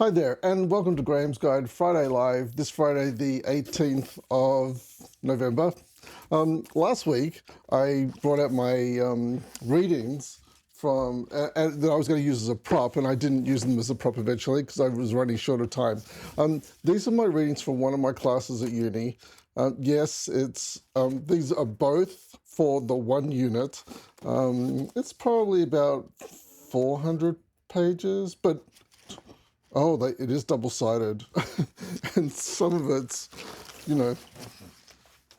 Hi there, and welcome to Graham's Guide Friday Live, this Friday, the 18th of November. Last week, I brought out my readings from that I was going to use as a prop, and I didn't use them as a prop eventually because I was running short of time. These are my readings from one of my classes at uni. Yes, these are both for the one unit. It's probably about 400 pages, but it is double-sided, and some of it's, you know,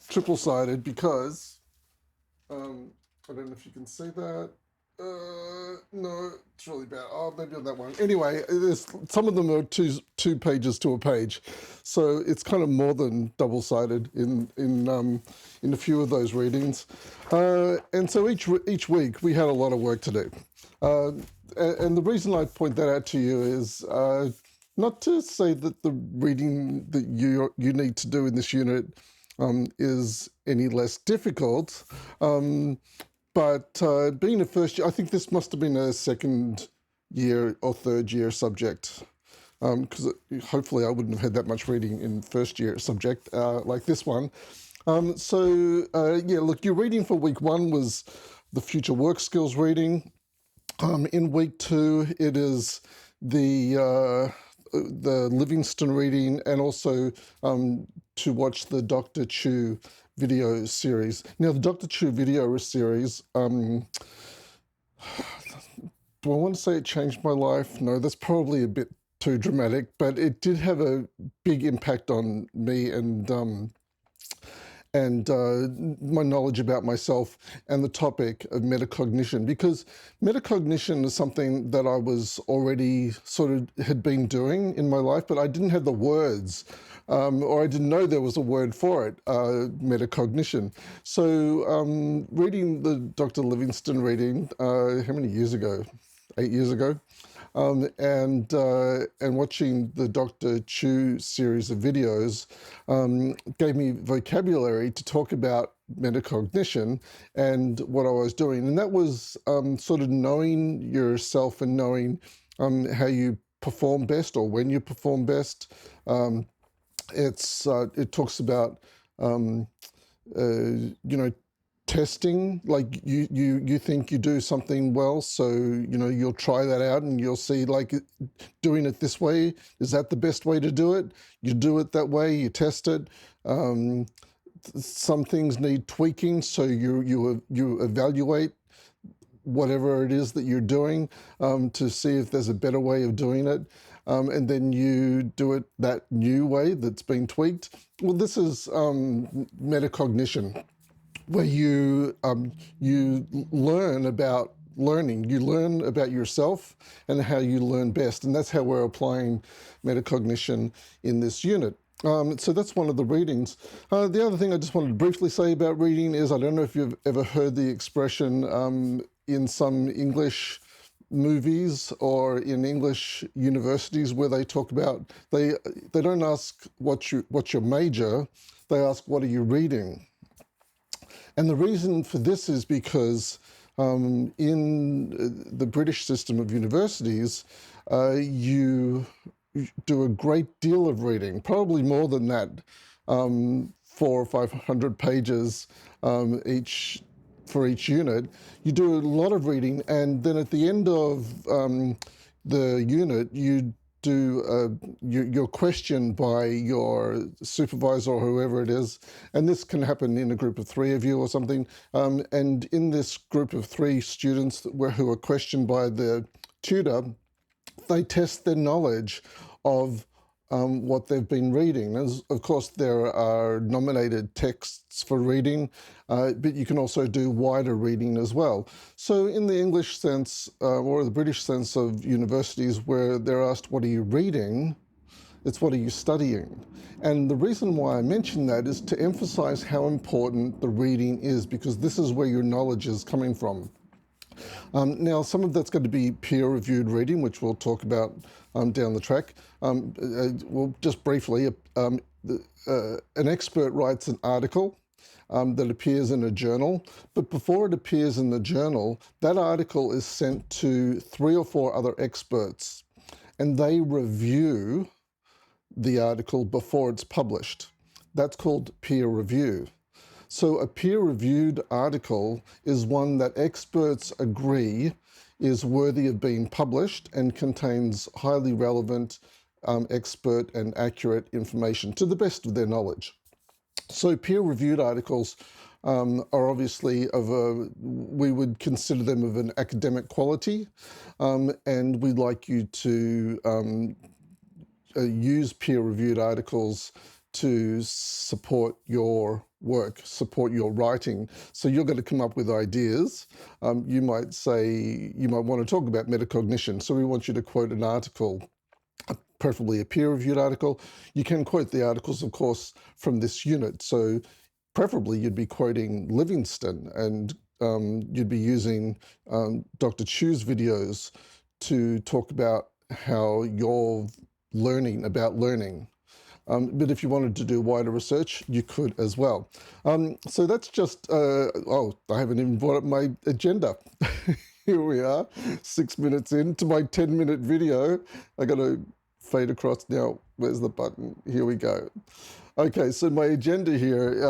triple-sided because I don't know if you can see that. No, it's really bad. Oh, maybe on that one. Anyway, some of them are two pages to a page, so it's kind of more than double-sided in a few of those readings, and so each week we had a lot of work to do. And the reason I point that out to you is not to say that the reading that you need to do in this unit is any less difficult, but being a first year, I think this must have been a second year or third year subject, because hopefully I wouldn't have had that much reading in first year subject like this one. Look, your reading for week one was the future work skills reading. In week two, it is the Livingston reading, and also to watch the Dr. Chu video series. Now, the Dr. Chu video series, do I want to say it changed my life? No, that's probably a bit too dramatic, but it did have a big impact on me and my knowledge about myself and the topic of metacognition, because metacognition is something that I was already had been doing in my life, but I didn't have the words, or I didn't know there was a word for it, metacognition. So reading the Dr. Livingston reading, how many years ago? 8 years ago. And watching the Dr. Chu series of videos gave me vocabulary to talk about metacognition and what I was doing. And that was sort of knowing yourself and knowing how you perform best, or when you perform best. It talks about testing, like you think you do something well, so you'll try that out and you'll see, like, doing it this way, is that the best way to do it? You do it that way, you test it. Some things need tweaking, so you evaluate whatever it is that you're doing to see if there's a better way of doing it, and then you do it that new way that's been tweaked. Well, this is metacognition, where you learn about learning. You learn about yourself and how you learn best, and that's how we're applying metacognition in this unit. So that's one of the readings. The other thing I just wanted to briefly say about reading is, I don't know if you've ever heard the expression in some English movies or in English universities, where they talk about, they don't ask what's your major, they ask what are you reading. And the reason for this is because in the British system of universities, you do a great deal of reading, probably more than that, 400 or 500 pages for each unit. You do a lot of reading, and then at the end of the unit, you're questioned by your supervisor or whoever it is, and this can happen in a group of 3 of you or something. And in this group of 3 students who are questioned by the tutor, they test their knowledge of what they've been reading. Of course, there are nominated texts for reading, but you can also do wider reading as well. So in the English sense, or the British sense of universities, where they're asked, what are you reading? It's what are you studying? And the reason why I mention that is to emphasize how important the reading is, because this is where your knowledge is coming from. Now, some of that's going to be peer-reviewed reading, which we'll talk about down the track. Well, just briefly, an expert writes an article that appears in a journal, but before it appears in the journal, that article is sent to 3 or 4 other experts. and they review the article before it's published. That's called peer review. So a peer-reviewed article is one that experts agree is worthy of being published and contains highly relevant, expert and accurate information to the best of their knowledge. So peer-reviewed articles are obviously we would consider them of an academic quality, and we'd like you to use peer-reviewed articles to support your work, support your writing. So you're going to come up with ideas. You might want to talk about metacognition. So we want you to quote an article, preferably a peer-reviewed article. You can quote the articles, of course, from this unit. So preferably you'd be quoting Livingston, and you'd be using Dr. Chu's videos to talk about how you're learning about learning. But if you wanted to do wider research, you could as well. So that's just, I haven't even brought up my agenda. Here we are, 6 minutes into my 10-minute video. I got to fade across now. Where's the button? Here we go. Okay, so my agenda here,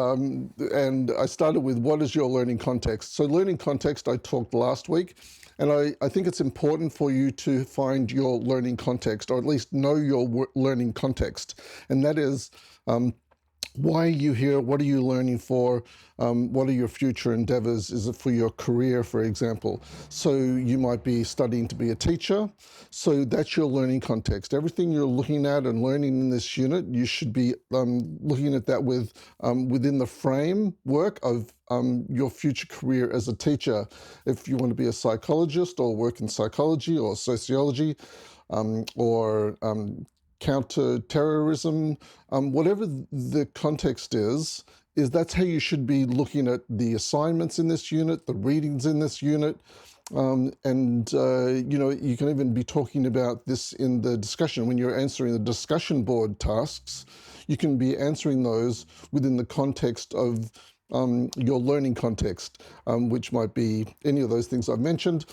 and I started with what is your learning context? So learning context, I talked last week, and I think it's important for you to find your learning context, or at least know your learning context. And that is, why are you here? What are you learning for? What are your future endeavors? Is it for your career, for example? So you might be studying to be a teacher. So that's your learning context. Everything you're looking at and learning in this unit, you should be looking at that within the framework of your future career as a teacher. If you want to be a psychologist or work in psychology or sociology, or counter-terrorism, whatever the context is that's how you should be looking at the assignments in this unit, the readings in this unit, and you can even be talking about this in the discussion. When you're answering the discussion board tasks, you can be answering those within the context of your learning context, which might be any of those things I've mentioned.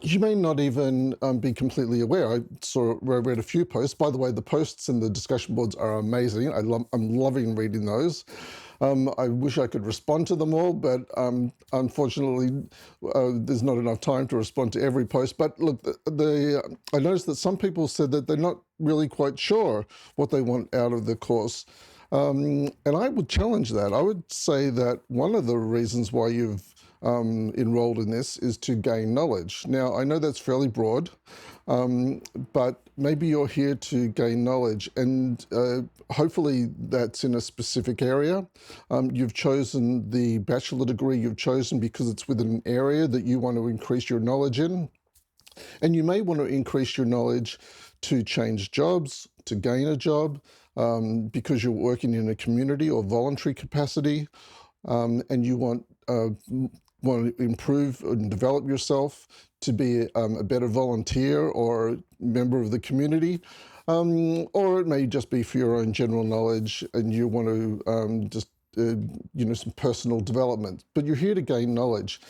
You may not even be completely aware. I read a few posts. By the way, the posts and the discussion boards are amazing. I'm loving reading those. I wish I could respond to them all, but unfortunately, there's not enough time to respond to every post. But look, I noticed that some people said that they're not really quite sure what they want out of the course. And I would challenge that. I would say that one of the reasons why you've enrolled in this is to gain knowledge. Now, I know that's fairly broad, but maybe you're here to gain knowledge, and hopefully that's in a specific area. You've chosen the bachelor degree you've chosen because it's within an area that you want to increase your knowledge in. And you may want to increase your knowledge to change jobs, to gain a job, because you're working in a community or voluntary capacity, and you want to improve and develop yourself to be a better volunteer or member of the community, or it may just be for your own general knowledge and you want to some personal development. But you're here to gain knowledge.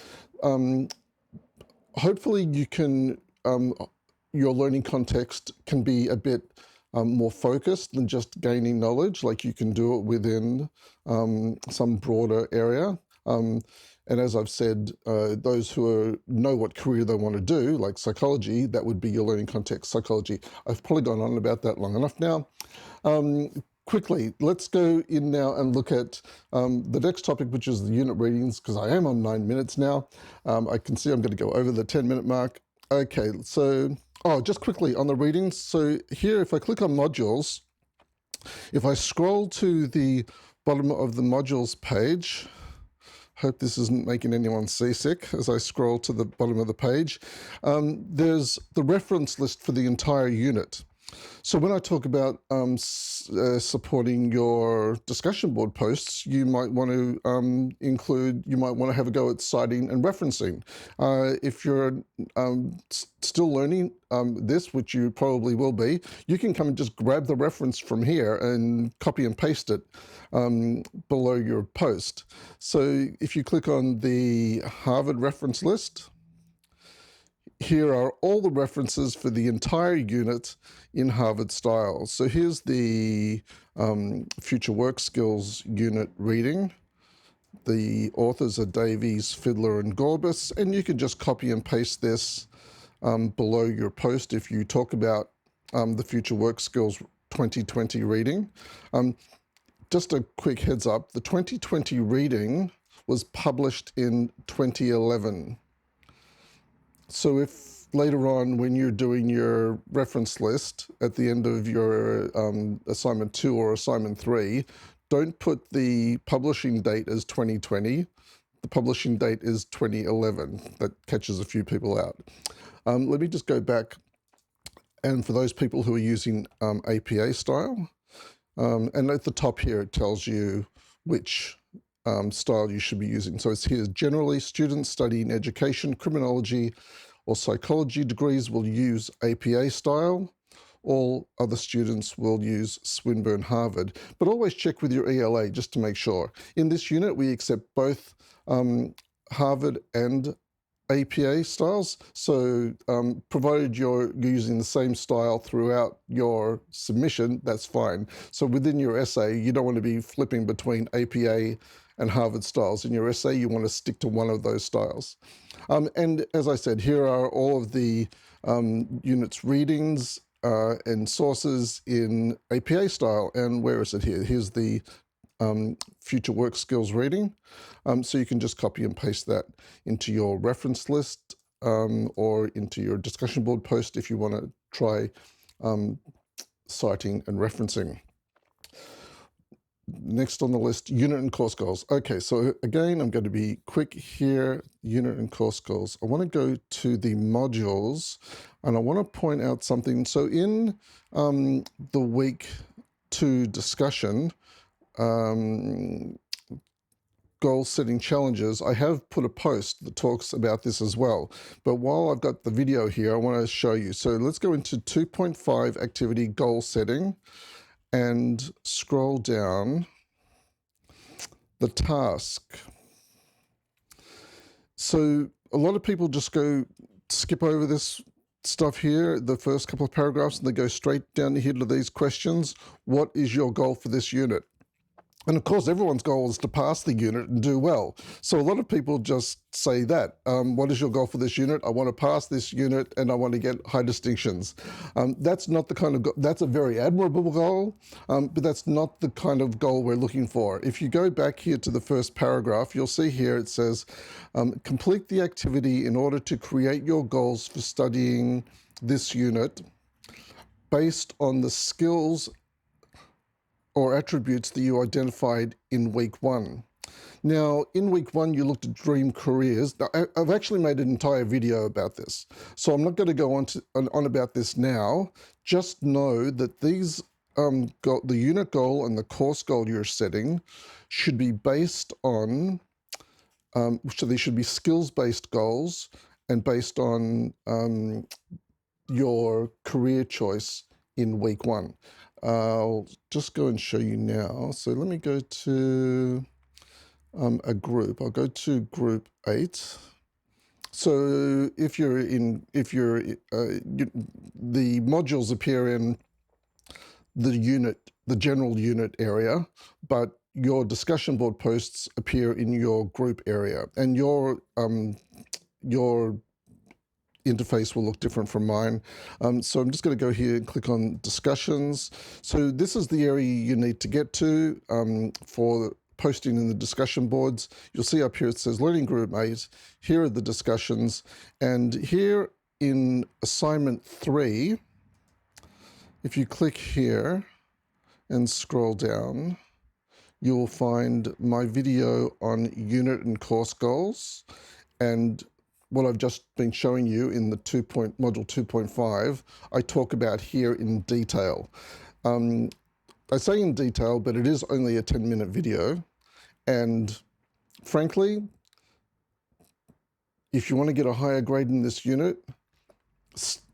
Hopefully you can, your learning context can be a bit more focused than just gaining knowledge, like you can do it within some broader area. And as I've said, those who know what career they want to do, like psychology, that would be your learning context, psychology. I've probably gone on about that long enough now. Quickly, let's go in now and look at the next topic, which is the unit readings, because I am on 9 minutes now. I can see I'm going to go over the 10-minute mark. Okay, so, just quickly on the readings. So here, if I click on modules, if I scroll to the bottom of the modules page, hope this isn't making anyone seasick as I scroll to the bottom of the page, there's the reference list for the entire unit. So when I talk about supporting your discussion board posts, you might want to have a go at citing and referencing. If you're still learning this, which you probably will be, you can come and just grab the reference from here and copy and paste it below your post. So if you click on the Harvard reference list, here are all the references for the entire unit in Harvard style. So here's the Future Work Skills unit reading. The authors are Davies, Fiddler, and Gorbis, and you can just copy and paste this below your post if you talk about the Future Work Skills 2020 reading. Just a quick heads up, the 2020 reading was published in 2011. So if later on when you're doing your reference list at the end of your assignment 2 or assignment 3, don't put the publishing date as 2020. The publishing date is 2011. That catches a few people out. Let me just go back. And for those people who are using APA style, and at the top here, it tells you which style you should be using. So it's here, generally students studying education, criminology, or psychology degrees will use APA style. All other students will use Swinburne Harvard, but always check with your ELA just to make sure. In this unit, we accept both Harvard and APA styles. So provided you're using the same style throughout your submission, that's fine. So within your essay, you don't want to be flipping between APA and Harvard styles. In your essay, you want to stick to one of those styles. And as I said, here are all of the units readings and sources in APA style. And where is it here? Here's the Future Work Skills reading. So you can just copy and paste that into your reference list or into your discussion board post if you want to try citing and referencing. Next on the list, unit and course goals. Okay, so again, I'm going to be quick here, unit and course goals. I want to go to the modules and I want to point out something. So in the week 2 discussion, goal setting challenges, I have put a post that talks about this as well. But while I've got the video here, I want to show you. So let's go into 2.5 activity goal setting and scroll down the task. So a lot of people just skip over this stuff here, the first couple of paragraphs, and they go straight down here to these questions. What is your goal for this unit? And of course, everyone's goal is to pass the unit and do well. So a lot of people just say that. What is your goal for this unit? I want to pass this unit and I want to get high distinctions. That's not the kind of goal, that's a very admirable goal, but that's not the kind of goal we're looking for. If you go back here to the first paragraph, you'll see here it says, complete the activity in order to create your goals for studying this unit based on the skills or attributes that you identified in week 1. Now, in week 1, you looked at dream careers. Now, I've actually made an entire video about this, so I'm not going to go on about this now. Just know that these, the unit goal and the course goal you're setting should be based on, so they should be skills-based goals and based on your career choice in week 1. I'll just go and show you now. So let me go to a group. I'll go to group 8. So the modules appear in the general unit area, but your discussion board posts appear in your group area, and your interface will look different from mine. So I'm just going to go here and click on discussions. So this is the area you need to get to for posting in the discussion boards. You'll see up here it says Learning Group 8. Here are the discussions. And here in assignment 3, if you click here and scroll down, you'll find my video on unit and course goals. And what I've just been showing you in the module 2.5, I talk about here in detail. I say in detail, but it is only a 10-minute video. And frankly, if you want to get a higher grade in this unit,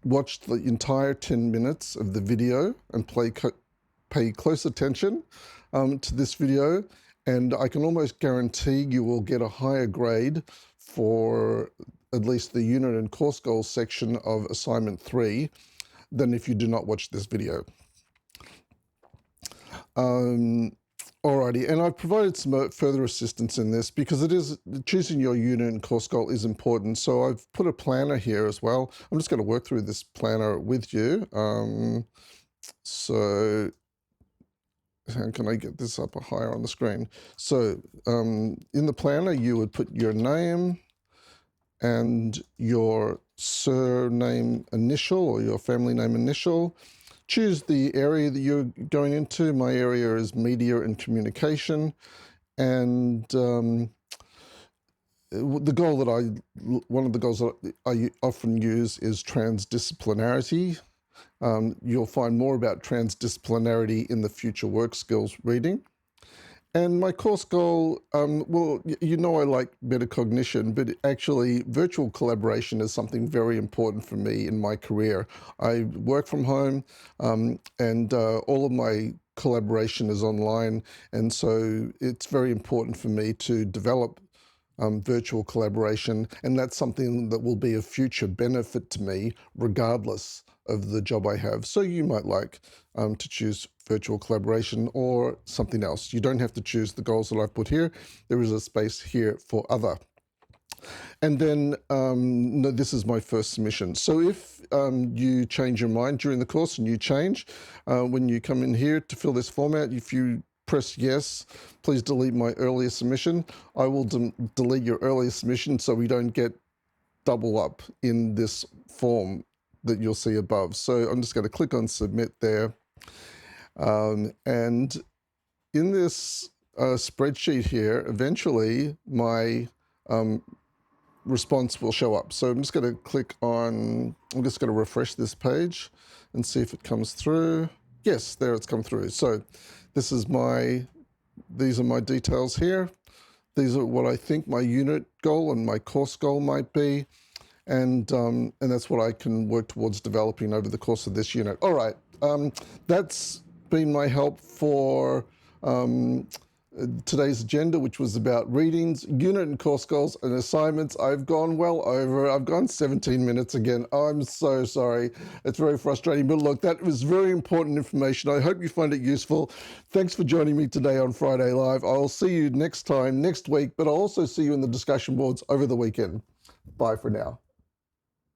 watch the entire 10 minutes of the video and pay close attention to this video. And I can almost guarantee you will get a higher grade for at least the unit and course goals section of assignment 3 than if you do not watch this video. Alrighty, and I've provided some further assistance in this because choosing your unit and course goal is important. So I've put a planner here as well. I'm just going to work through this planner with you. So how can I get this up higher on the screen? So in the planner, you would put your name and your surname initial or your family name initial. Choose the area that you're going into. My area is media and communication. And one of the goals that I often use is transdisciplinarity. You'll find more about transdisciplinarity in the future work skills reading. And my course goal, well, you know I like metacognition, but actually virtual collaboration is something very important for me in my career. I work from home and all of my collaboration is online. And so it's very important for me to develop virtual collaboration. And that's something that will be of future benefit to me regardless of the job I have. So you might like to choose virtual collaboration or something else. You don't have to choose the goals that I've put here. There is a space here for other. And then, no, this is my first submission. So if you change your mind during the course and you change, when you come in here to fill this format, if you press yes, please delete my earlier submission. I will delete your earlier submission so we don't get double up in this form that you'll see above. So I'm just going to click on submit there. And in this spreadsheet here, eventually my response will show up. So I'm just going to click on, I'm just going to refresh this page and see if it comes through. Yes, there it's come through. So this is these are my details here. These are what I think my unit goal and my course goal might be. And that's what I can work towards developing over the course of this unit. All right, that's been my help for today's agenda, which was about readings, unit and course goals, and assignments. I've gone well over. I've gone 17 minutes again. I'm so sorry. It's very frustrating. But look, that was very important information. I hope you find it useful. Thanks for joining me today on Friday Live. I'll see you next week, but I'll also see you in the discussion boards over the weekend. Bye for now.